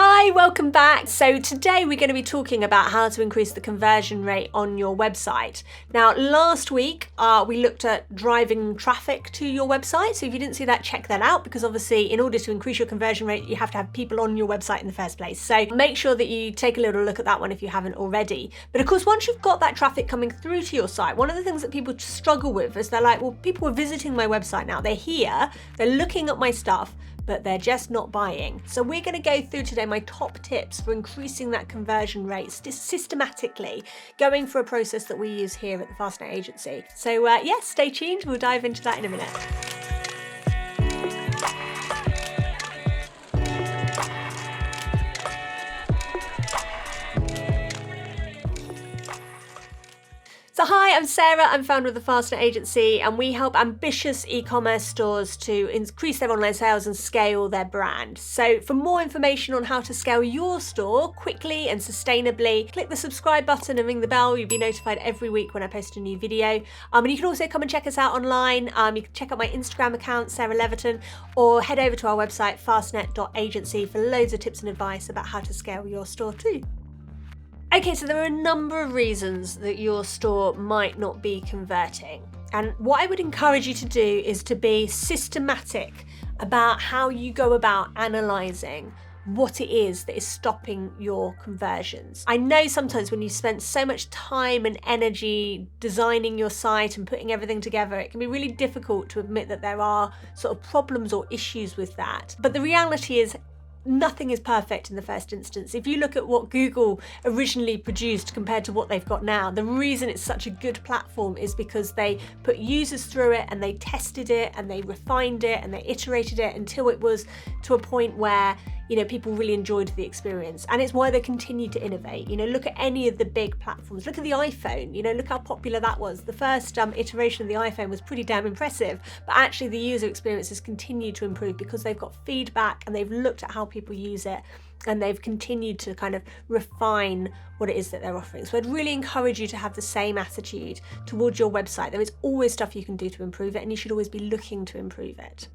Hi, welcome back. So today we're going to be talking about how to increase the conversion rate on your website. Now, last week we looked at driving traffic to your website. So if you didn't see that, check that out, because obviously in order to increase your conversion rate, you have to have people on your website in the first place. So make sure that you take a little look at that one if you haven't already. But of course, once you've got that traffic coming through to your site, one of the things that people struggle with is they're like, well, people are visiting my website now. They're here, they're looking at my stuff, but they're just not buying. So we're going to go through today my top tips for increasing that conversion rate systematically, going for a process that we use here at the Fastnet agency. So yes, stay tuned. We'll dive into that in a minute. So hi, I'm Sarah, I'm founder of the Fastnet agency, and we help ambitious e-commerce stores to increase their online sales and scale their brand. So for more information on how to scale your store quickly and sustainably, click the subscribe button and ring the bell. You'll be notified every week when I post a new video. And you can also come and check us out online. You can check out my Instagram account, Sarah Leverton, or head over to our website, fastnet.agency, for loads of tips and advice about how to scale your store too. Okay, so there are a number of reasons that your store might not be converting. And what I would encourage you to do is to be systematic about how you go about analysing what it is that is stopping your conversions. I know sometimes when you spend so much time and energy designing your site and putting everything together, it can be really difficult to admit that there are sort of problems or issues with that. But the reality is, nothing is perfect in the first instance. If you look at what Google originally produced compared to what they've got now, the reason it's such a good platform is because they put users through it and they tested it and they refined it and they iterated it until it was to a point where people really enjoyed the experience. And it's why they continue to innovate. Look at any of the big platforms. Look at the iPhone. Look how popular that was. The first iteration of the iPhone was pretty damn impressive, but actually the user experience has continued to improve because they've got feedback and they've looked at how people use it and they've continued to kind of refine what it is that they're offering. So I'd really encourage you to have the same attitude towards your website. There is always stuff you can do to improve it, and you should always be looking to improve it.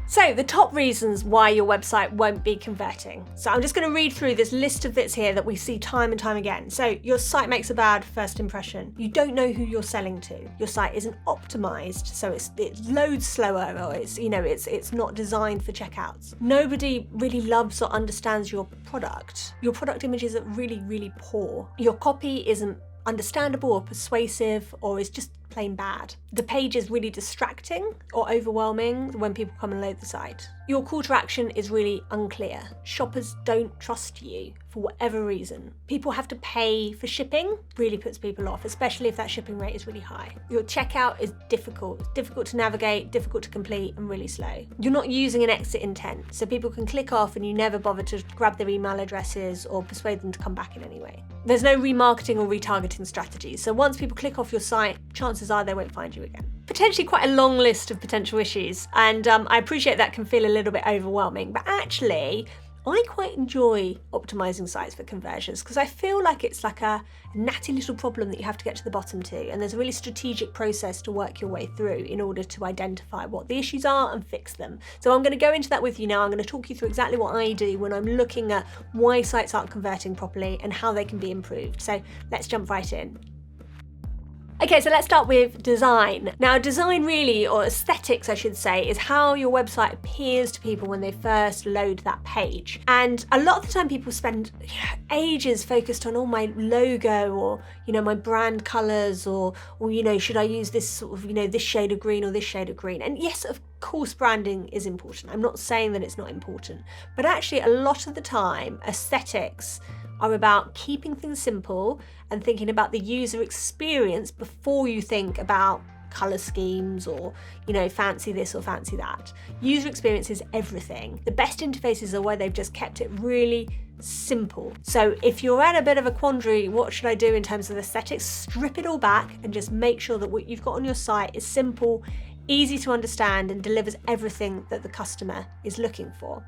So the top reasons why your website won't be converting. So I'm just going to read through this list of bits here that we see time and time again. So your site makes a bad first impression. You don't know who you're selling to. Your site isn't optimized, so it loads slower, or it's not designed for checkouts. Nobody really loves or understands your product. Your product images are really, really poor. Your copy isn't understandable or persuasive, or is just plain bad. The page is really distracting or overwhelming when people come and load the site. Your call to action is really unclear. Shoppers don't trust you for whatever reason. People have to pay for shipping, really puts people off, especially if that shipping rate is really high. Your checkout is difficult to navigate, difficult to complete, and really slow. You're not using an exit intent, so people can click off and you never bother to grab their email addresses or persuade them to come back in any way. There's no remarketing or retargeting strategies, so once people click off your site, chances are they won't find you again. Potentially quite a long list of potential issues, and I appreciate that can feel a little bit overwhelming, but actually I quite enjoy optimizing sites for conversions because I feel like it's like a natty little problem that you have to get to the bottom to, and there's a really strategic process to work your way through in order to identify what the issues are and fix them. So I'm going to go into that with you now. I'm going to talk you through exactly what I do when I'm looking at why sites aren't converting properly and how they can be improved. So let's jump right in. Okay, so let's start with design. Now, design really, or aesthetics I should say, is how your website appears to people when they first load that page. And a lot of the time people spend ages focused on, my logo, or, my brand colors, or should I use this sort of, this shade of green or this shade of green? And yes, of course, branding is important. I'm not saying that it's not important, but actually a lot of the time, aesthetics are about keeping things simple and thinking about the user experience before you think about color schemes or, fancy this or fancy that. User experience is everything. The best interfaces are where they've just kept it really simple. So if you're at a bit of a quandary, what should I do in terms of aesthetics? Strip it all back and just make sure that what you've got on your site is simple, easy to understand, and delivers everything that the customer is looking for.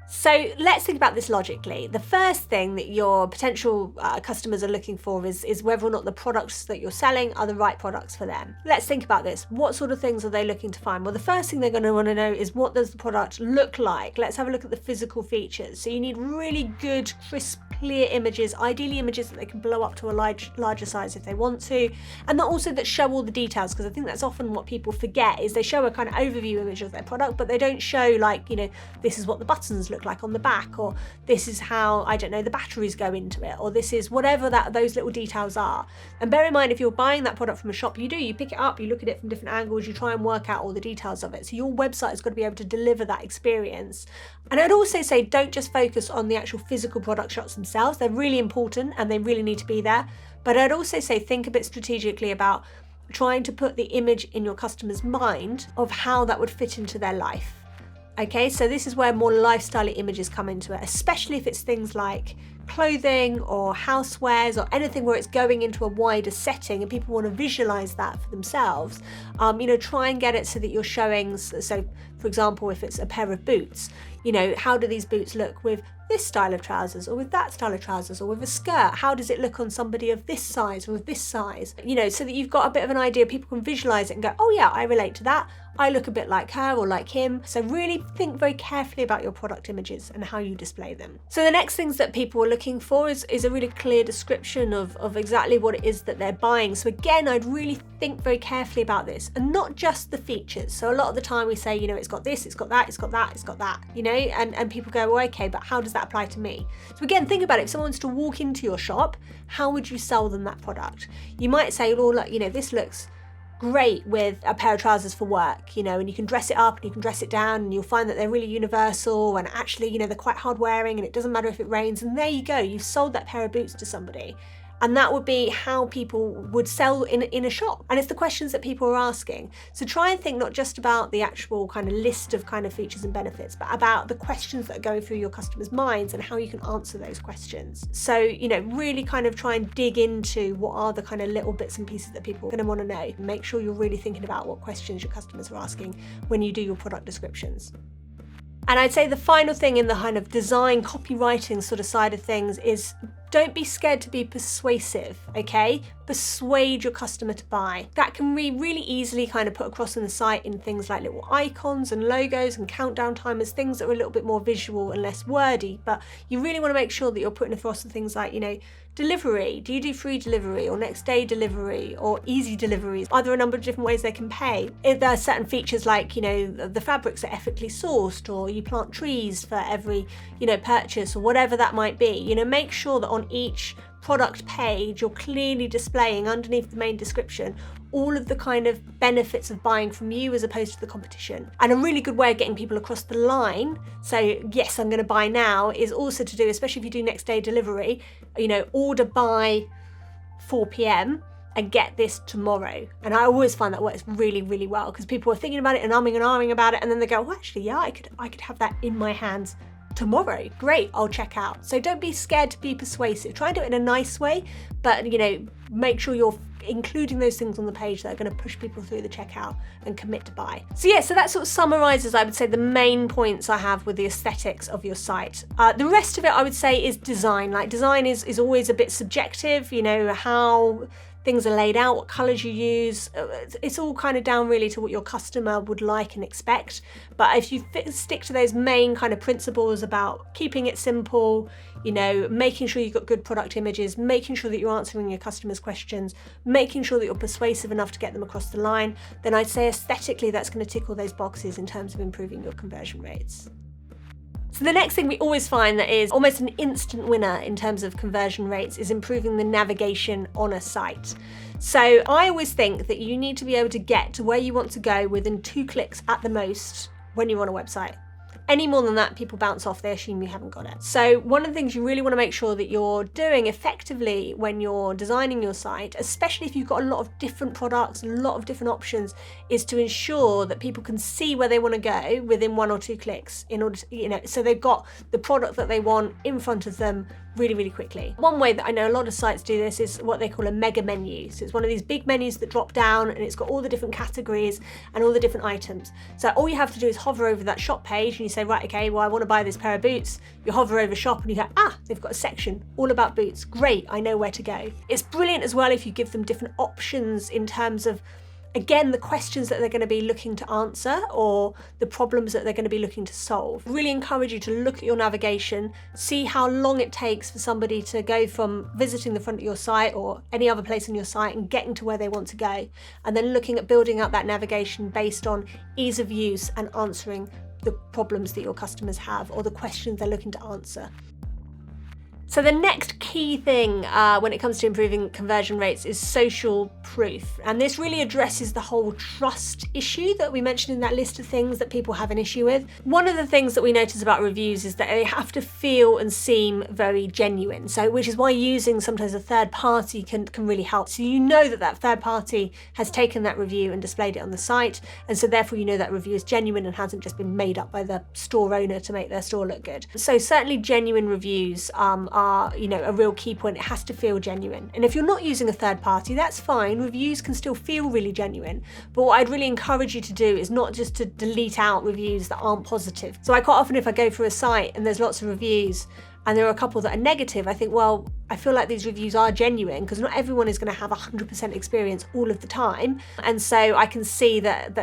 So let's think about this logically. The first thing that your potential customers are looking for is whether or not the products that you're selling are the right products for them. Let's think about this. What sort of things are they looking to find? Well, the first thing they're going to want to know is, what does the product look like? Let's have a look at the physical features. So you need really good, crisp, clear images, ideally images that they can blow up to a larger size if they want to, and that show all the details, because I think that's often what people forget, is they show a kind of overview image of their product, but they don't show, like, this is what the buttons look like on the back, or this is how, I don't know, the batteries go into it, or this is whatever those little details are. And bear in mind, if you're buying that product from a shop, you pick it up, you look at it from different angles, you try and work out all the details of it. So your website has got to be able to deliver that experience. And I'd also say, don't just focus on the actual physical product shots themselves. They're really important and they really need to be there. But I'd also say, think a bit strategically about trying to put the image in your customer's mind of how that would fit into their life. Okay, so this is where more lifestyle images come into it, especially if it's things like clothing or housewares or anything where it's going into a wider setting and people want to visualize that for themselves. Try and get it so that you're showing, so for example, if it's a pair of boots, how do these boots look with this style of trousers, or with that style of trousers, or with a skirt? How does it look on somebody of this size or with this size? So that you've got a bit of an idea, people can visualize it and go, oh yeah, I relate to that. I look a bit like her or like him. So really think very carefully about your product images and how you display them. So the next things that people are looking for is a really clear description of exactly what it is that they're buying. So again, I'd really think very carefully about this, and not just the features. So a lot of the time we say, it's got this, it's got that, it's got that, it's got that, and people go, well, okay, but how does that apply to me? So again, think about it. If someone wants to walk into your shop, how would you sell them that product? You might say, oh, look, this looks great with a pair of trousers for work, and you can dress it up and you can dress it down, and you'll find that they're really universal, and actually, they're quite hard wearing, and it doesn't matter if it rains, and there you go, you've sold that pair of boots to somebody. And that would be how people would sell in a shop. And it's the questions that people are asking. So try and think not just about the actual kind of list of kind of features and benefits, but about the questions that are going through your customers' minds and how you can answer those questions. So, really kind of try and dig into what are the kind of little bits and pieces that people are going to want to know. Make sure you're really thinking about what questions your customers are asking when you do your product descriptions. And I'd say the final thing in the kind of design, copywriting sort of side of things is, don't be scared to be persuasive, okay? Persuade your customer to buy. That can be really easily kind of put across on the site in things like little icons and logos and countdown timers, things that are a little bit more visual and less wordy. But you really want to make sure that you're putting across the things like, delivery. Do you do free delivery or next day delivery or easy deliveries? Are there a number of different ways they can pay? If there are certain features like, the fabrics are ethically sourced, or you plant trees for every, purchase, or whatever that might be, make sure that on each product page you're clearly displaying underneath the main description all of the kind of benefits of buying from you as opposed to the competition. And a really good way of getting people across the line, so yes, I'm going to buy now, is also to do, especially if you do next day delivery, order by 4 p.m. and get this tomorrow. And I always find that works really, really well, because people are thinking about it and umming and ahhing about it, and then they go, well, actually, yeah, I could have that in my hands tomorrow. Great, I'll check out. So don't be scared to be persuasive. Try and do it in a nice way, but make sure you're including those things on the page that are going to push people through the checkout and commit to buy. So that sort of summarizes, I would say, the main points I have with the aesthetics of your site. The rest of it, I would say, is design. Like, design is always a bit subjective, how things are laid out, what colors you use. It's all kind of down really to what your customer would like and expect. But if you stick to those main kind of principles about keeping it simple, making sure you've got good product images, making sure that you're answering your customers' questions, making sure that you're persuasive enough to get them across the line, then I'd say aesthetically that's going to tick all those boxes in terms of improving your conversion rates. So the next thing we always find that is almost an instant winner in terms of conversion rates is improving the navigation on a site. So I always think that you need to be able to get to where you want to go within 2 clicks at the most when you're on a website. Any more than that, people bounce off, they assume you haven't got it. So one of the things you really want to make sure that you're doing effectively when you're designing your site, especially if you've got a lot of different products, a lot of different options, is to ensure that people can see where they want to go within 1 or 2 clicks in order to, so they've got the product that they want in front of them really, really quickly. One way that I know a lot of sites do this is what they call a mega menu. So it's one of these big menus that drop down and it's got all the different categories and all the different items. So all you have to do is hover over that shop page and you say, right, okay, well, I want to buy this pair of boots. You hover over shop and you go, they've got a section all about boots. Great, I know where to go. It's brilliant as well if you give them different options in terms of, again, the questions that they're going to be looking to answer or the problems that they're going to be looking to solve. Really encourage you to look at your navigation, see how long it takes for somebody to go from visiting the front of your site or any other place on your site and getting to where they want to go, and then looking at building up that navigation based on ease of use and answering the problems that your customers have or the questions they're looking to answer. So the next key thing when it comes to improving conversion rates is social proof. And this really addresses the whole trust issue that we mentioned in that list of things that people have an issue with. One of the things that we notice about reviews is that they have to feel and seem very genuine. So which is why using sometimes a third party can really help. So you know that third party has taken that review and displayed it on the site. And so therefore you know that review is genuine and hasn't just been made up by the store owner to make their store look good. So certainly genuine reviews are a real key point. It has to feel genuine. And if you're not using a third party, that's fine. Reviews can still feel really genuine. But what I'd really encourage you to do is not just to delete out reviews that aren't positive. So I quite often, if I go through a site and there's lots of reviews and there are a couple that are negative, I think, well, I feel like these reviews are genuine because not everyone is going to have 100% experience all of the time. And so I can see that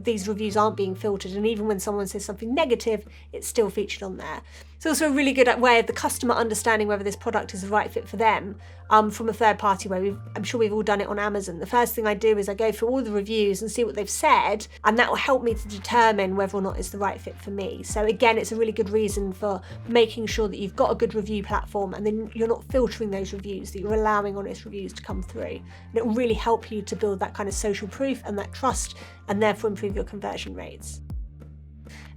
these reviews aren't being filtered. And even when someone says something negative, it's still featured on there. It's also a really good way of the customer understanding whether this product is the right fit for them from a third party way. I'm sure we've all done it on Amazon. The first thing I do is I go through all the reviews and see what they've said, and that will help me to determine whether or not it's the right fit for me. So again, it's a really good reason for making sure that you've got a good review platform and then you're not filtering those reviews, that you're allowing honest reviews to come through. And it will really help you to build that kind of social proof and that trust, and therefore improve your conversion rates.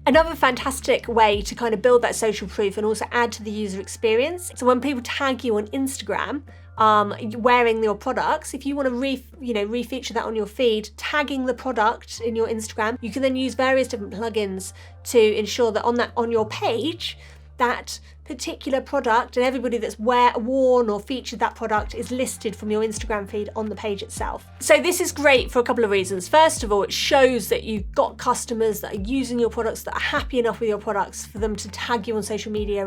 Another fantastic way to kind of build that social proof and also add to the user experience. So when people tag you on Instagram, wearing your products, if you want to refeature that on your feed, tagging the product in your Instagram, you can then use various different plugins to ensure that on your page, that particular product and everybody that's worn or featured that product is listed from your Instagram feed on the page itself. So this is great for a couple of reasons. First of all, it shows that you've got customers that are using your products, that are happy enough with your products for them to tag you on social media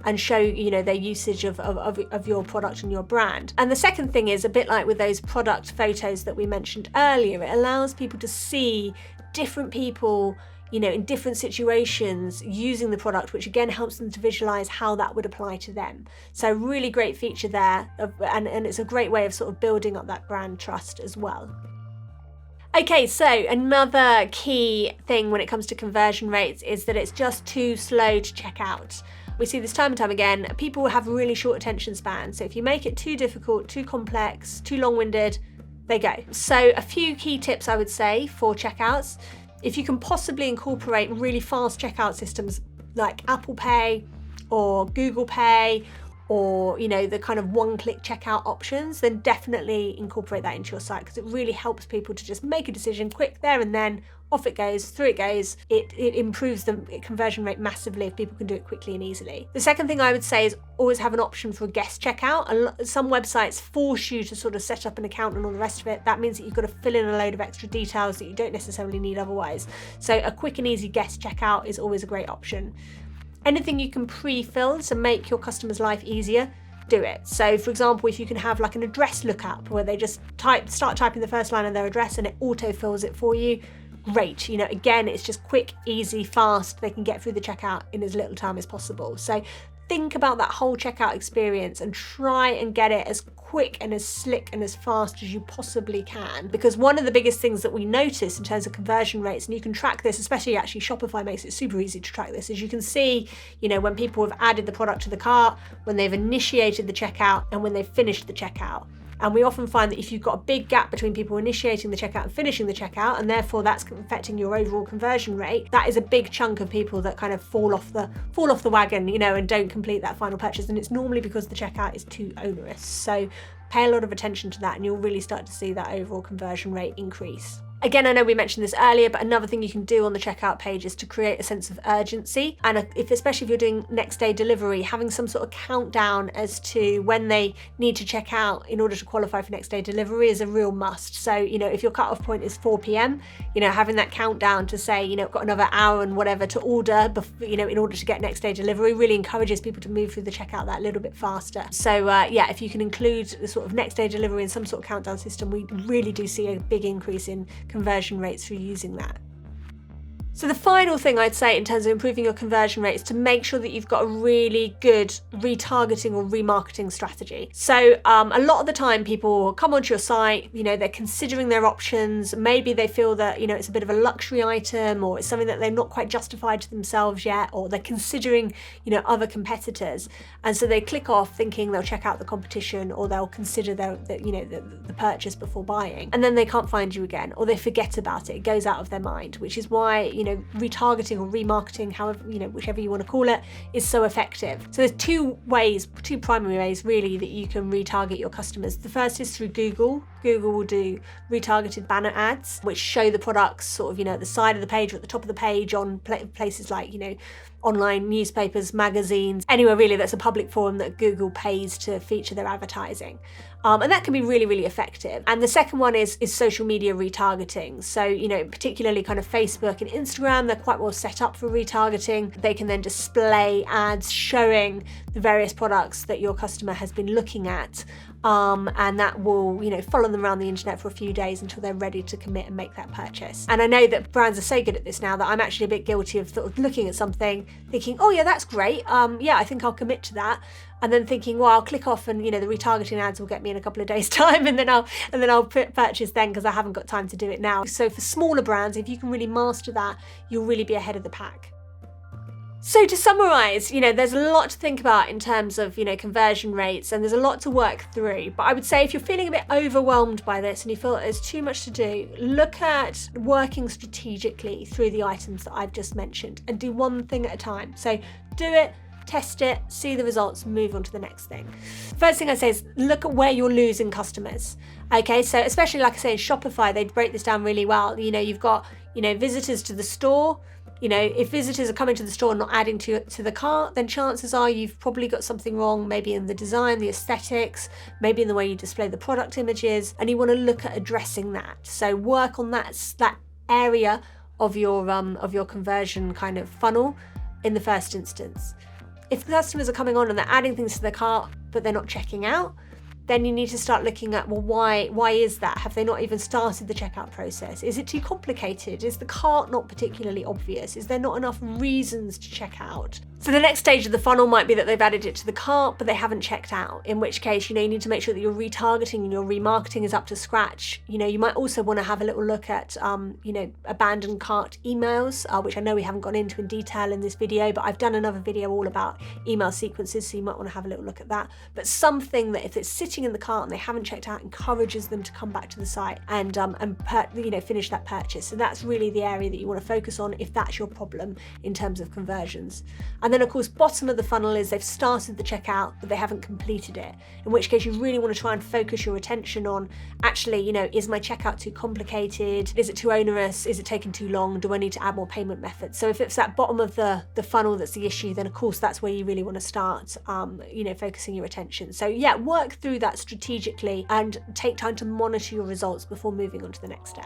and show their usage of your product and your brand. And the second thing is, a bit like with those product photos that we mentioned earlier, it allows people to see different people in different situations using the product, which again helps them to visualize how that would apply to them. So really great feature there, and it's a great way of sort of building up that brand trust as well. Okay, so another key thing when it comes to conversion rates is that it's just too slow to check out. We see this time and time again. People have really short attention spans. So if you make it too difficult, too complex, too long-winded, they go. So a few key tips I would say for checkouts. If you can possibly incorporate really fast checkout systems like Apple Pay or Google Pay or the kind of one-click checkout options, then definitely incorporate that into your site, because it really helps people to just make a decision quick there and then, off it goes, through it goes. It improves the conversion rate massively if people can do it quickly and easily. The second thing I would say is always have an option for a guest checkout. Some websites force you to sort of set up an account and all the rest of it. That means that you've got to fill in a load of extra details that you don't necessarily need otherwise. So a quick and easy guest checkout is always a great option. Anything you can pre-fill to make your customer's life easier, do it. So for example, if you can have like an address lookup where they just start typing the first line of their address and it auto-fills it for you, great. Again, it's just quick, easy, fast. They can get through the checkout in as little time as possible. So think about that whole checkout experience and try and get it as quick and as slick and as fast as you possibly can. Because one of the biggest things that we notice in terms of conversion rates, and you can track this, especially actually Shopify makes it super easy to track this, is you can see, when people have added the product to the cart, when they've initiated the checkout, and when they've finished the checkout. And we often find that if you've got a big gap between people initiating the checkout and finishing the checkout, and therefore that's affecting your overall conversion rate, that is a big chunk of people that kind of fall off the wagon, and don't complete that final purchase. And it's normally because the checkout is too onerous. So pay a lot of attention to that and you'll really start to see that overall conversion rate increase. Again, I know we mentioned this earlier, but another thing you can do on the checkout page is to create a sense of urgency. And especially if you're doing next day delivery, having some sort of countdown as to when they need to check out in order to qualify for next day delivery is a real must. So, if your cutoff point is 4 p.m, having that countdown to say, I've got another hour and whatever to order, in order to get next day delivery really encourages people to move through the checkout that little bit faster. So if you can include the sort of next day delivery in some sort of countdown system, we really do see a big increase in conversion rates through using that. So the final thing I'd say in terms of improving your conversion rate is to make sure that you've got a really good retargeting or remarketing strategy. So a lot of the time people come onto your site, they're considering their options. Maybe they feel that, it's a bit of a luxury item, or it's something that they're not quite justified to themselves yet, or they're considering, other competitors. And so they click off thinking they'll check out the competition, or they'll consider the purchase before buying. And then they can't find you again, or they forget about it. It goes out of their mind, which is why, retargeting or remarketing, however, whichever you want to call it, is so effective. So there's two primary ways really that you can retarget your customers. The first is through Google. Google will do retargeted banner ads, which show the products sort of, at the side of the page or at the top of the page on places like, online newspapers, magazines, anywhere really that's a public forum that Google pays to feature their advertising. And that can be really, really effective. And the second one is social media retargeting. So, particularly kind of Facebook and Instagram, they're quite well set up for retargeting. They can then display ads showing the various products that your customer has been looking at. And that will, follow them around the internet for a few days until they're ready to commit and make that purchase. And I know that brands are so good at this now that I'm actually a bit guilty of sort of looking at something, thinking, oh yeah, that's great. I think I'll commit to that. And then thinking, well, I'll click off and, the retargeting ads will get me in a couple of days' time, and then I'll purchase then because I haven't got time to do it now. So for smaller brands, if you can really master that, you'll really be ahead of the pack. So to summarise, there's a lot to think about in terms of, conversion rates, and there's a lot to work through. But I would say if you're feeling a bit overwhelmed by this and you feel that there's too much to do, look at working strategically through the items that I've just mentioned and do one thing at a time. So do it, test it, see the results, move on to the next thing. First thing I say is look at where you're losing customers. Okay, so especially like I say in Shopify, they break this down really well. You've got, visitors to the store. If visitors are coming to the store and not adding to the cart, then chances are you've probably got something wrong, maybe in the design, the aesthetics, maybe in the way you display the product images, and you want to look at addressing that. So work on that area of your conversion kind of funnel in the first instance. If the customers are coming on and they're adding things to their cart, but they're not checking out, then you need to start looking at, well, why is that? Have they not even started the checkout process? Is it too complicated? Is the cart not particularly obvious? Is there not enough reasons to check out? So the next stage of the funnel might be that they've added it to the cart, but they haven't checked out, in which case, you need to make sure that your retargeting and your remarketing is up to scratch. You might also want to have a little look at, abandoned cart emails, which I know we haven't gone into in detail in this video, but I've done another video all about email sequences, so you might want to have a little look at that. But something that if it's sitting in the cart and they haven't checked out, encourages them to come back to the site and finish that purchase. So that's really the area that you want to focus on if that's your problem in terms of conversions. And then of course, bottom of the funnel is they've started the checkout, but they haven't completed it. In which case you really want to try and focus your attention on actually, is my checkout too complicated? Is it too onerous? Is it taking too long? Do I need to add more payment methods? So if it's that bottom of the funnel that's the issue, then of course that's where you really want to start, focusing your attention. So yeah, work through that strategically and take time to monitor your results before moving on to the next step.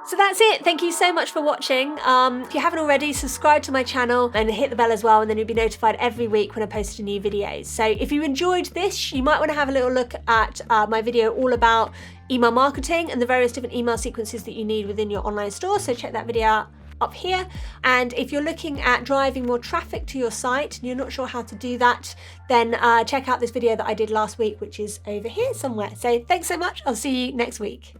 So that's it. Thank you so much for watching. If you haven't already, subscribe to my channel and hit the bell as well, and then you'll be notified every week when I post a new video. So if you enjoyed this, you might want to have a little look at my video all about email marketing and the various different email sequences that you need within your online store. So check that video out up here. And if you're looking at driving more traffic to your site and you're not sure how to do that, then check out this video that I did last week, which is over here somewhere. So thanks so much. I'll see you next week.